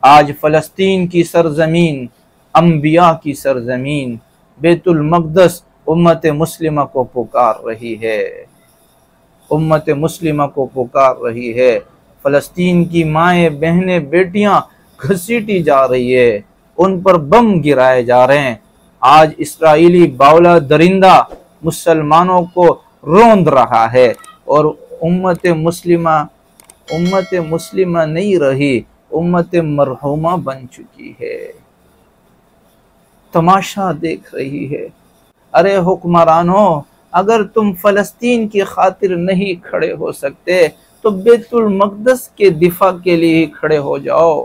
آج فلسطین کی سرزمین، انبیاء کی سرزمین، بیت المقدس امت مسلمہ کو پکار رہی ہے، امت مسلمہ کو پکار رہی ہے۔ فلسطین کی مائیں، بہنیں، بیٹیاں گھسیٹی جا رہی ہے، ان پر بم گرائے جا رہے ہیں۔ آج اسرائیلی باولا درندہ مسلمانوں کو روند رہا ہے، اور امت مسلمہ نہیں رہی، امت مرحومہ بن چکی ہے، تماشا دیکھ رہی ہے۔ ارے حکمرانوں، اگر تم فلسطین کی خاطر نہیں کھڑے ہو سکتے تو بیت المقدس کے دفاع کے لیے ہی کھڑے ہو جاؤ،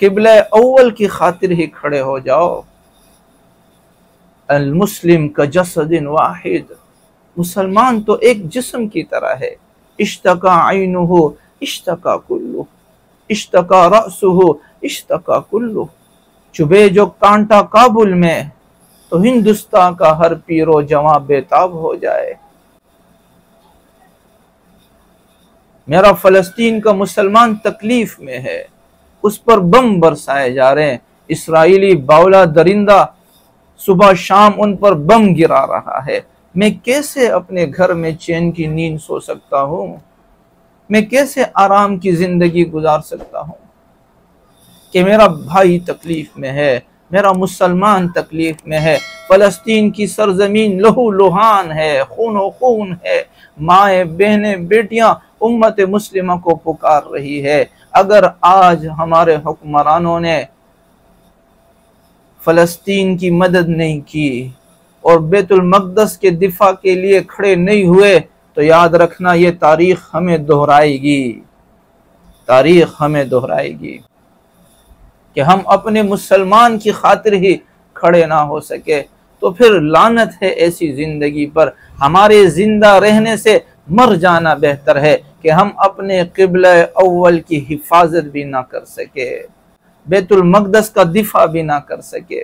قبلہ اول کی خاطر ہی کھڑے ہو جاؤ۔ المسلم کجسد واحد، مسلمان تو ایک جسم کی طرح ہے۔ اشتکا عینہ اشتکا کلہ، اشتکا رأسہ اشتکا کلہ۔ چبھے جو کانٹا کابل میں تو ہندوستان کا ہر پیرو جواں بے تاب ہو جائے۔ میرا فلسطین کا مسلمان تکلیف میں ہے، اس پر بم برسائے جا رہے ہیں۔ اسرائیلی باولا درندہ صبح شام ان پر بم گرا رہا ہے۔ میں کیسے اپنے گھر میں چین کی نیند سو سکتا ہوں؟ میں کیسے آرام کی زندگی گزار سکتا ہوں کہ میرا بھائی تکلیف میں ہے، میرا مسلمان تکلیف میں ہے، فلسطین کی سرزمین لہو لہان ہے، خون و خون ہے، مائیں، بہنیں، بیٹیاں امت مسلمہ کو پکار رہی ہے۔ اگر آج ہمارے حکمرانوں نے فلسطین کی مدد نہیں کی اور بیت المقدس کے دفاع کے لیے کھڑے نہیں ہوئے تو یاد رکھنا، یہ تاریخ ہمیں دہرائے گی، تاریخ ہمیں دہرائے گی کہ ہم اپنے مسلمان کی خاطر ہی کھڑے نہ ہو سکے۔ تو پھر لعنت ہے ایسی زندگی پر، ہمارے زندہ رہنے سے مر جانا بہتر ہے کہ ہم اپنے قبلہ اول کی حفاظت بھی نہ کر سکے، بیت المقدس کا دفاع بھی نہ کر سکے،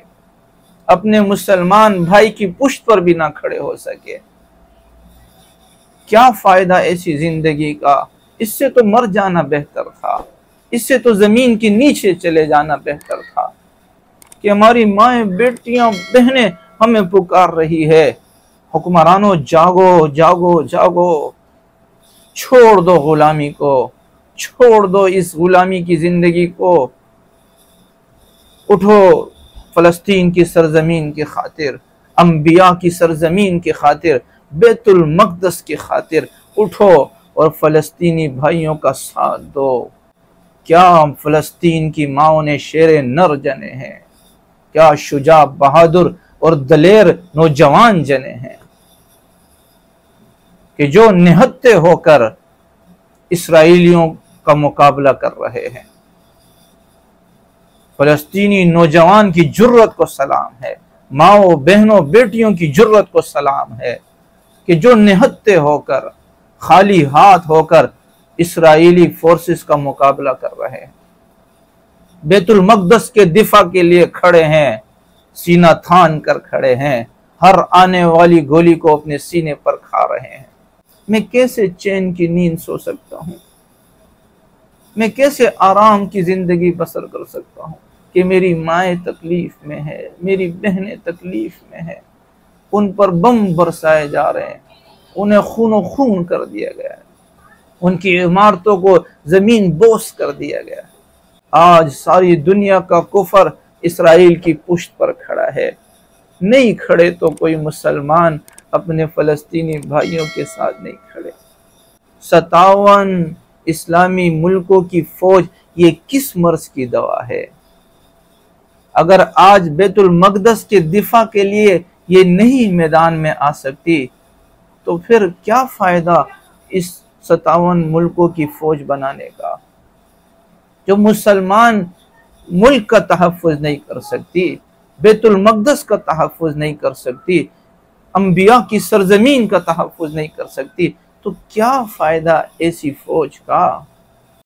اپنے مسلمان بھائی کی پشت پر بھی نہ کھڑے ہو سکے۔ کیا فائدہ ایسی زندگی کا؟ اس سے تو مر جانا بہتر تھا، اس سے تو زمین کے نیچے چلے جانا بہتر تھا کہ ہماری مائیں، بیٹیاں، بہنیں ہمیں پکار رہی ہے۔ حکمرانوں، جاگو جاگو جاگو، چھوڑ دو غلامی کو، چھوڑ دو اس غلامی کی زندگی کو، اٹھو فلسطین کی سرزمین کی خاطر، انبیاء کی سرزمین کی خاطر، بیت المقدس کی خاطر اٹھو اور فلسطینی بھائیوں کا ساتھ دو۔ کیا فلسطین کی ماؤں نے شیر نر جنے ہیں، کیا شجاع بہادر اور دلیر نوجوان جنے ہیں کہ جو نہتے ہو کر اسرائیلیوں کا مقابلہ کر رہے ہیں۔ فلسطینی نوجوان کی جرت کو سلام ہے، ماؤں، بہنوں، بیٹیوں کی جرت کو سلام ہے کہ جو نہتے ہو کر، خالی ہاتھ ہو کر اسرائیلی فورسز کا مقابلہ کر رہے ہیں، بیت المقدس کے دفاع کے لیے کھڑے ہیں، سینہ تھان کر کھڑے ہیں، ہر آنے والی گولی کو اپنے سینے پر کھا رہے ہیں۔ میں کیسے چین کی نیند سو سکتا ہوں؟ میں کیسے آرام کی زندگی بسر کر سکتا ہوں کہ میری مائیں تکلیف میں ہے، میری بہنیں تکلیف میں ہے، ان پر بم برسائے جا رہے ہیں، انہیں خون و خون کر دیا گیا ہے، ان کی عمارتوں کو زمین بوس کر دیا گیا ہے۔ آج ساری دنیا کا کفر اسرائیل کی پشت پر کھڑا ہے، نہیں کھڑے تو کوئی مسلمان اپنے فلسطینی بھائیوں کے ساتھ نہیں کھڑے۔ 57 اسلامی ملکوں کی فوج، یہ کس مرض کی دوا ہے؟ اگر آج بیت المقدس کے دفاع کے لیے یہ نہیں میدان میں آ سکتی تو پھر کیا فائدہ اس 57 ملکوں کی فوج بنانے کا؟ جو مسلمان ملک کا تحفظ نہیں کر سکتی، بیت المقدس کا تحفظ نہیں کر سکتی، انبیاء کی سرزمین کا تحفظ نہیں کر سکتی، تو کیا فائدہ ایسی فوج کا؟